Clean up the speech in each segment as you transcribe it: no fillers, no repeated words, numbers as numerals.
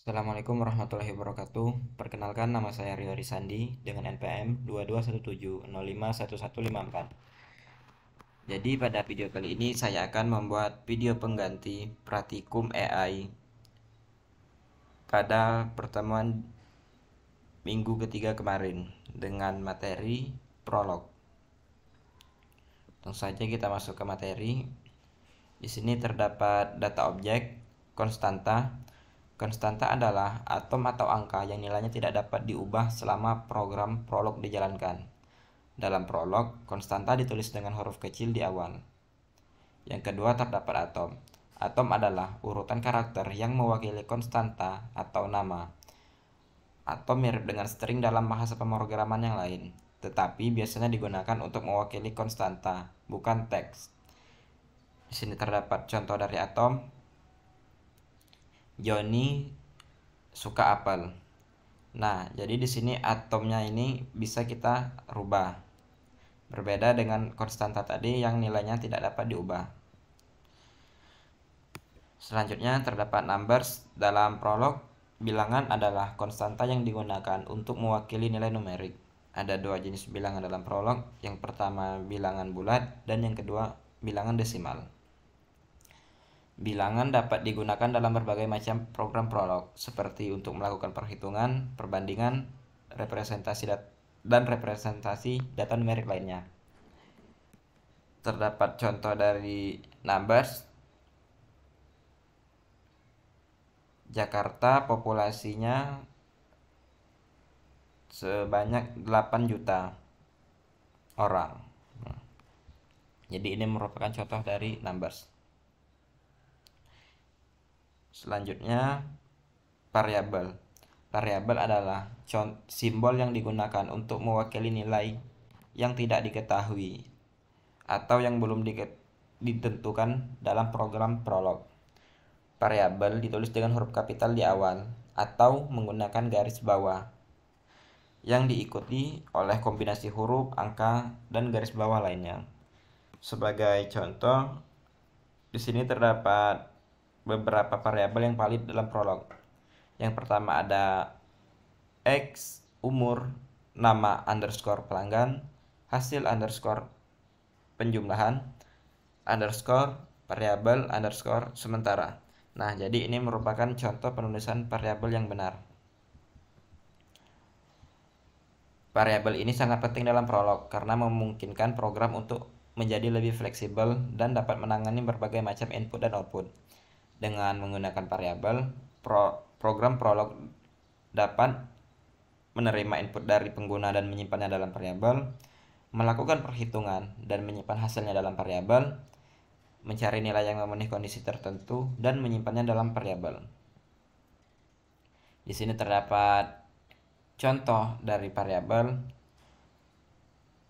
Assalamualaikum warahmatullahi wabarakatuh. Perkenalkan, nama saya Rio Risandi dengan NPM 2217051154. Jadi pada video kali ini saya akan membuat video pengganti praktikum AI pada pertemuan minggu ketiga kemarin dengan materi prolog. Langsung saja kita masuk ke materi. Di sini terdapat data objek, konstanta. Konstanta adalah atom atau angka yang nilainya tidak dapat diubah selama program prolog dijalankan. Dalam prolog, konstanta ditulis dengan huruf kecil di awal. Yang kedua, terdapat atom. Atom adalah urutan karakter yang mewakili konstanta atau nama. Atom mirip dengan string dalam bahasa pemrograman yang lain, tetapi biasanya digunakan untuk mewakili konstanta, bukan teks. Di sini terdapat contoh dari atom. Joni suka apel. Nah, jadi di sini atomnya ini bisa kita rubah. Berbeda dengan konstanta tadi yang nilainya tidak dapat diubah. Selanjutnya terdapat numbers. Dalam prolog, bilangan adalah konstanta yang digunakan untuk mewakili nilai numerik. Ada dua jenis bilangan dalam prolog. Yang pertama bilangan bulat dan yang kedua bilangan desimal. Bilangan dapat digunakan dalam berbagai macam program prolog, seperti untuk melakukan perhitungan, perbandingan, representasi data numerik lainnya. Terdapat contoh dari numbers. Jakarta populasinya sebanyak 8 juta orang. Jadi ini merupakan contoh dari numbers. Selanjutnya variabel. Variabel adalah simbol yang digunakan untuk mewakili nilai yang tidak diketahui atau yang belum ditentukan dalam program prolog. Variabel ditulis dengan huruf kapital di awal atau menggunakan garis bawah yang diikuti oleh kombinasi huruf, angka, dan garis bawah lainnya. Sebagai contoh, di sini terdapat beberapa variabel yang valid dalam prolog. Yang pertama ada X, umur, nama underscore pelanggan, hasil underscore penjumlahan, underscore variabel underscore sementara. Nah, jadi ini merupakan contoh penulisan variabel yang benar. Variabel ini sangat penting dalam prolog karena memungkinkan program untuk menjadi lebih fleksibel dan dapat menangani berbagai macam input dan output. Dengan menggunakan variabel, program prolog dapat menerima input dari pengguna dan menyimpannya dalam variabel, melakukan perhitungan dan menyimpan hasilnya dalam variabel, mencari nilai yang memenuhi kondisi tertentu dan menyimpannya dalam variabel. Di sini terdapat contoh dari variabel.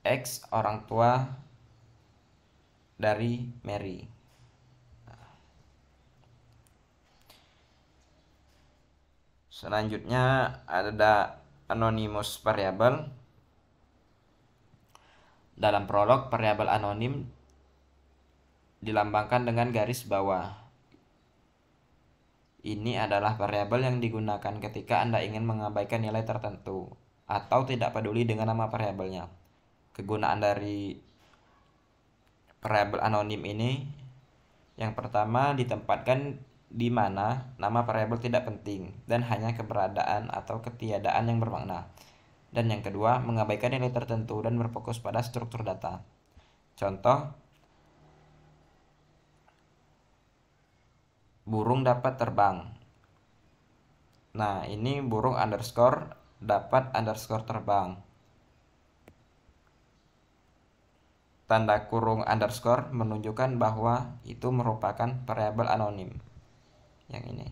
X orang tua dari Mary. Selanjutnya ada anonymous variable. Dalam prolog, variabel anonim dilambangkan dengan garis bawah. Ini adalah variabel yang digunakan ketika Anda ingin mengabaikan nilai tertentu atau tidak peduli dengan nama variabelnya. Kegunaan dari variabel anonim ini, yang pertama, ditempatkan di mana nama variabel tidak penting dan hanya keberadaan atau ketiadaan yang bermakna. Dan yang kedua, mengabaikan nilai tertentu dan berfokus pada struktur data. Contoh, burung dapat terbang. Nah, ini burung underscore dapat underscore terbang. Tanda kurung underscore menunjukkan bahwa itu merupakan variabel anonim. Yang ini.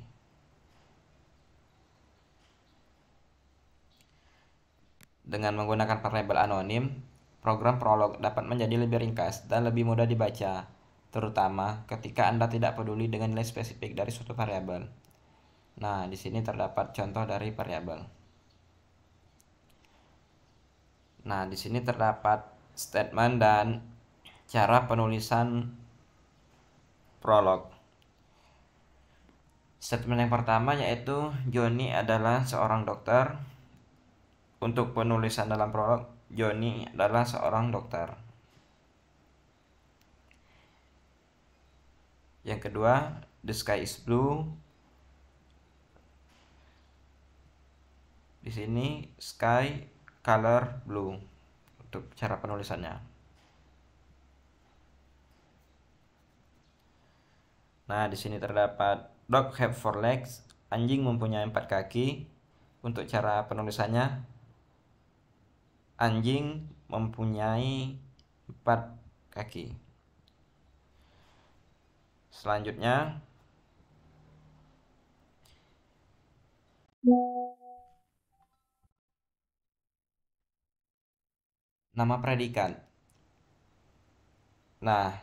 Dengan menggunakan variabel anonim, program prolog dapat menjadi lebih ringkas dan lebih mudah dibaca, terutama ketika Anda tidak peduli dengan nilai spesifik dari suatu variabel. Nah, di sini terdapat contoh dari variabel. Nah, di sini terdapat statement dan cara penulisan prolog. Statement yang pertama yaitu Johnny adalah seorang dokter. Untuk penulisan dalam prolog, Johnny adalah seorang dokter. Yang kedua, the sky is blue. Di sini sky color blue untuk cara penulisannya. Nah, di sini terdapat dog have 4 legs, anjing mempunyai 4 kaki. Untuk cara penulisannya, anjing mempunyai 4 kaki. Selanjutnya, nama predikat. Nah,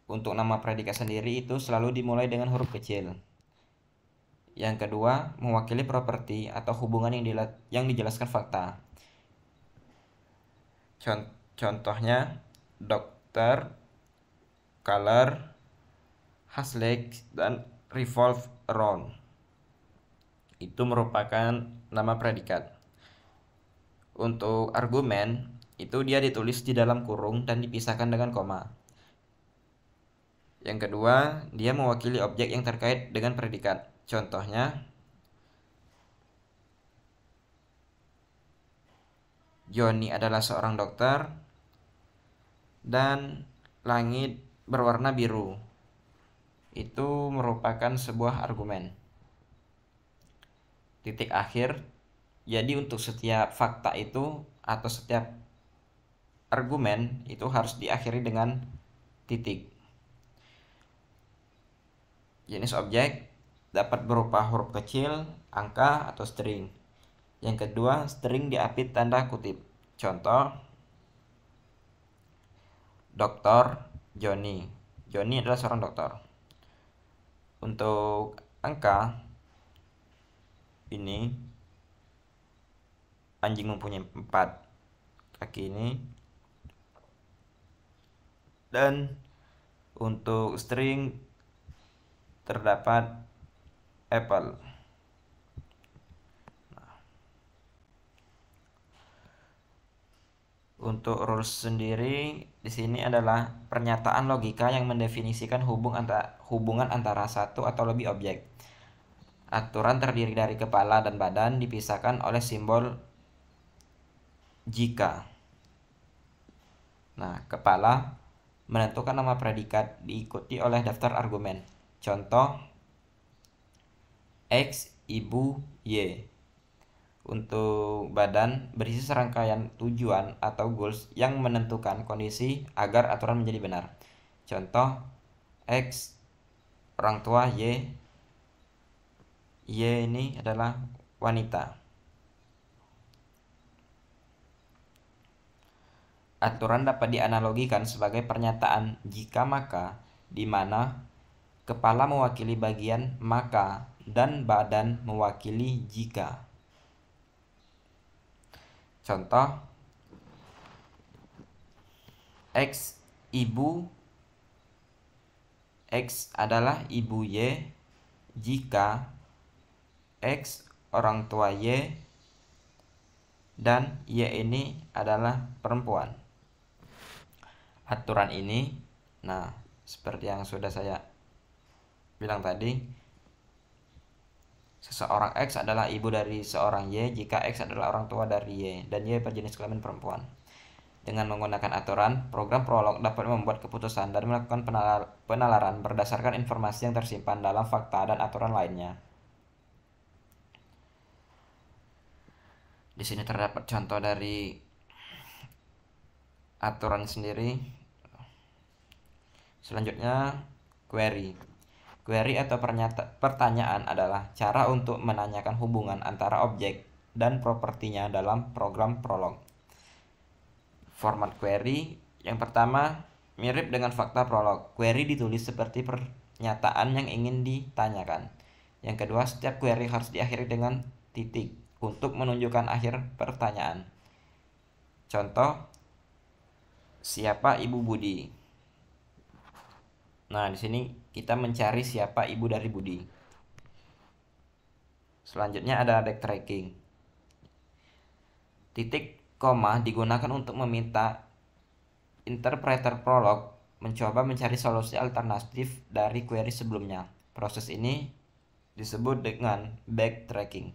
untuk nama predikat sendiri itu selalu dimulai dengan huruf kecil. Yang kedua, mewakili properti atau hubungan yang dijelaskan fakta. Contohnya, dokter, color, has legs, dan revolve around. Itu merupakan nama predikat. Untuk argumen, itu dia ditulis di dalam kurung dan dipisahkan dengan koma. Yang kedua, dia mewakili objek yang terkait dengan predikat. Contohnya, Johnny adalah seorang dokter dan langit berwarna biru. Itu merupakan sebuah argumen. Titik akhir. Jadi untuk setiap fakta itu atau setiap argumen itu harus diakhiri dengan titik. Jenis objek dapat berupa huruf kecil, angka, atau string. Yang kedua, string diapit tanda kutip. Contoh, Dr. Johnny. Johnny adalah seorang dokter. Untuk angka, ini anjing mempunyai 4 kaki ini. Dan untuk string terdapat apple. Untuk rules sendiri di sini adalah pernyataan logika yang mendefinisikan hubungan antara satu atau lebih objek. Aturan terdiri dari kepala dan badan dipisahkan oleh simbol jika. Nah, kepala menentukan nama predikat diikuti oleh daftar argumen. Contoh, X, ibu, Y. Untuk badan berisi serangkaian tujuan atau goals yang menentukan kondisi agar aturan menjadi benar. Contoh, X orang tua, Y ini adalah wanita. Aturan dapat dianalogikan sebagai pernyataan jika maka, di mana kepala mewakili bagian maka dan badan mewakili jika. Contoh, X ibu, X adalah ibu Y jika X orang tua Y dan Y ini adalah perempuan. Aturan ini, nah seperti yang sudah saya bilang tadi, seseorang X adalah ibu dari seorang Y jika X adalah orang tua dari Y dan Y berjenis kelamin perempuan. Dengan menggunakan aturan, program prolog dapat membuat keputusan dan melakukan penalaran berdasarkan informasi yang tersimpan dalam fakta dan aturan lainnya. Di sini terdapat contoh dari aturan sendiri. Selanjutnya, query. Query atau pertanyaan adalah cara untuk menanyakan hubungan antara objek dan propertinya dalam program prolog. Format query yang pertama mirip dengan fakta prolog. Query ditulis seperti pernyataan yang ingin ditanyakan. Yang kedua, setiap query harus diakhiri dengan titik untuk menunjukkan akhir pertanyaan. Contoh, siapa Ibu Budi? Nah, di sini kita mencari siapa ibu dari Budi. Selanjutnya ada backtracking. Titik koma digunakan untuk meminta interpreter Prolog mencoba mencari solusi alternatif dari query sebelumnya. Proses ini disebut dengan backtracking.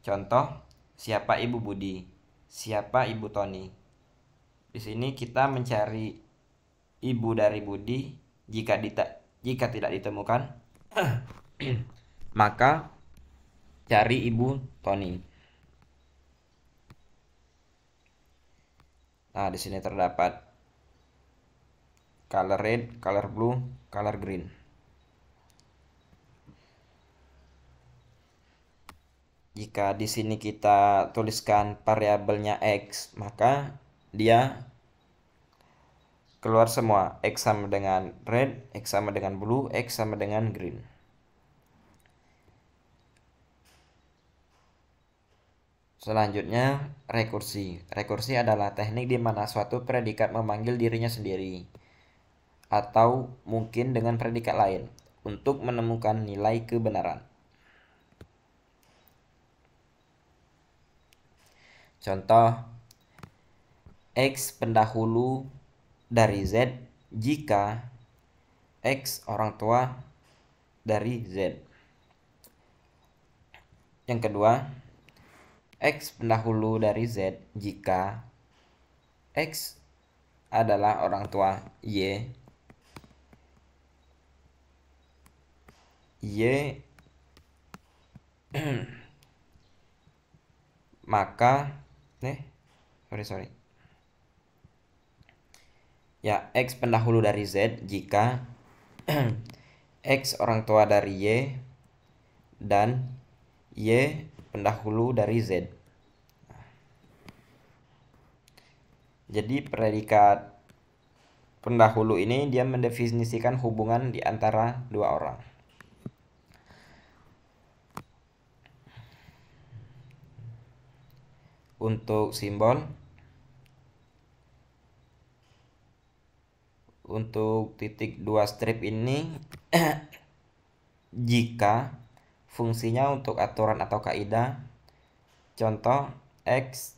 Contoh, siapa Ibu Budi? Siapa Ibu Tony? Di sini kita mencari ibu dari Budi. Jika tidak ditemukan, maka cari Ibu Tony. Nah, di sini terdapat color red, color blue, color green. Jika di sini kita tuliskan variabelnya X, maka dia keluar semua. X sama dengan red, X sama dengan blue, X sama dengan green. Selanjutnya, rekursi. Rekursi adalah teknik di mana suatu predikat memanggil dirinya sendiri atau mungkin dengan predikat lain untuk menemukan nilai kebenaran. Contoh, X pendahulu dari Z jika X orang tua dari Z. Yang kedua, X pendahulu dari Z jika X adalah orang tua Y, Y maka sorry ya, X pendahulu dari Z jika X orang tua dari Y dan Y pendahulu dari Z. Jadi predikat pendahulu ini dia mendefinisikan hubungan di antara dua orang. Untuk simbol, untuk titik dua strip ini jika fungsinya untuk aturan atau kaidah, contoh X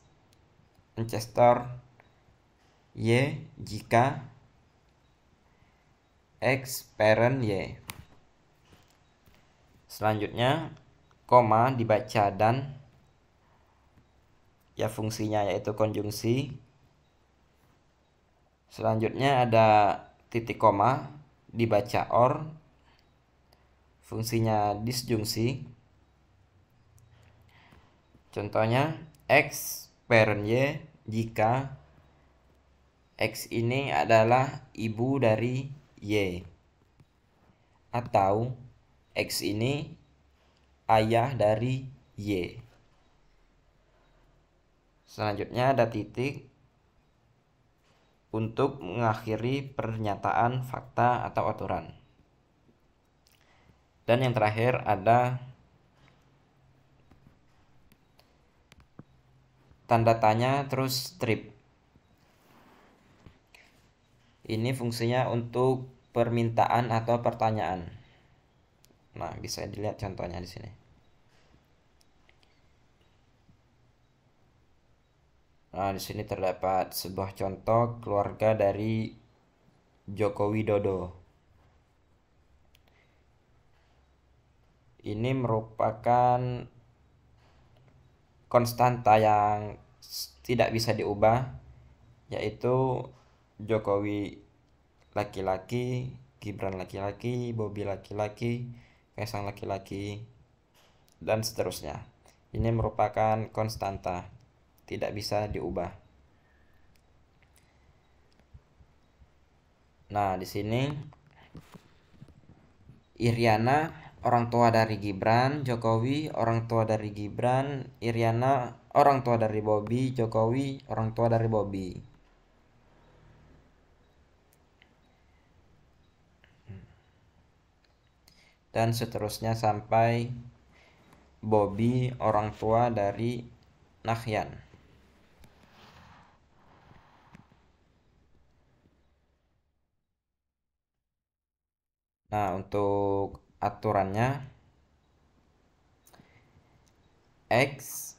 ancestor Y jika X parent Y. Selanjutnya koma dibaca dan ya fungsinya yaitu konjungsi. Selanjutnya ada titik koma dibaca or, fungsinya disjungsi. Contohnya X parent Y jika X ini adalah ibu dari Y atau X ini ayah dari Y. Selanjutnya ada titik untuk mengakhiri pernyataan fakta atau aturan. Dan yang terakhir ada tanda tanya terus strip. Ini fungsinya untuk permintaan atau pertanyaan. Nah, bisa dilihat contohnya di sini. Nah, di sini terdapat sebuah contoh keluarga dari Joko Widodo. Ini merupakan konstanta yang tidak bisa diubah, yaitu Jokowi laki-laki, Gibran laki-laki, Bobi laki-laki, Kaisang laki-laki, dan seterusnya. Ini merupakan konstanta, tidak bisa diubah. Nah, di sini Iriana orang tua dari Gibran, Jokowi orang tua dari Gibran, Iriana orang tua dari Bobi, Jokowi orang tua dari Bobi. Dan seterusnya sampai Bobi orang tua dari Nahyan. Nah, untuk aturannya X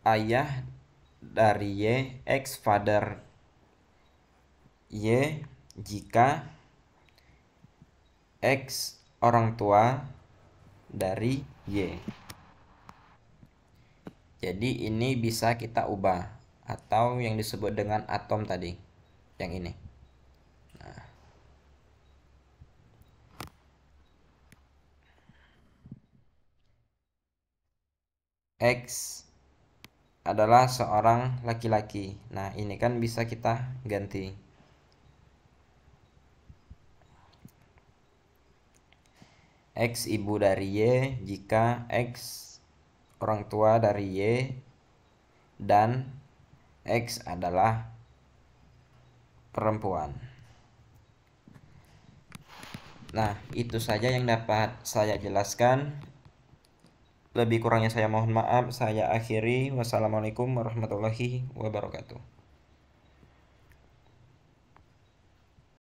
ayah dari Y, X father Y jika X orang tua dari Y. Jadi ini bisa kita ubah atau yang disebut dengan atom tadi, yang ini. Nah. X adalah seorang laki-laki. Nah, ini kan bisa kita ganti. X ibu dari Y jika X orang tua dari Y dan X adalah perempuan. Nah, itu saja yang dapat saya jelaskan. Lebih kurangnya saya mohon maaf. Saya akhiri. Wassalamualaikum warahmatullahi wabarakatuh.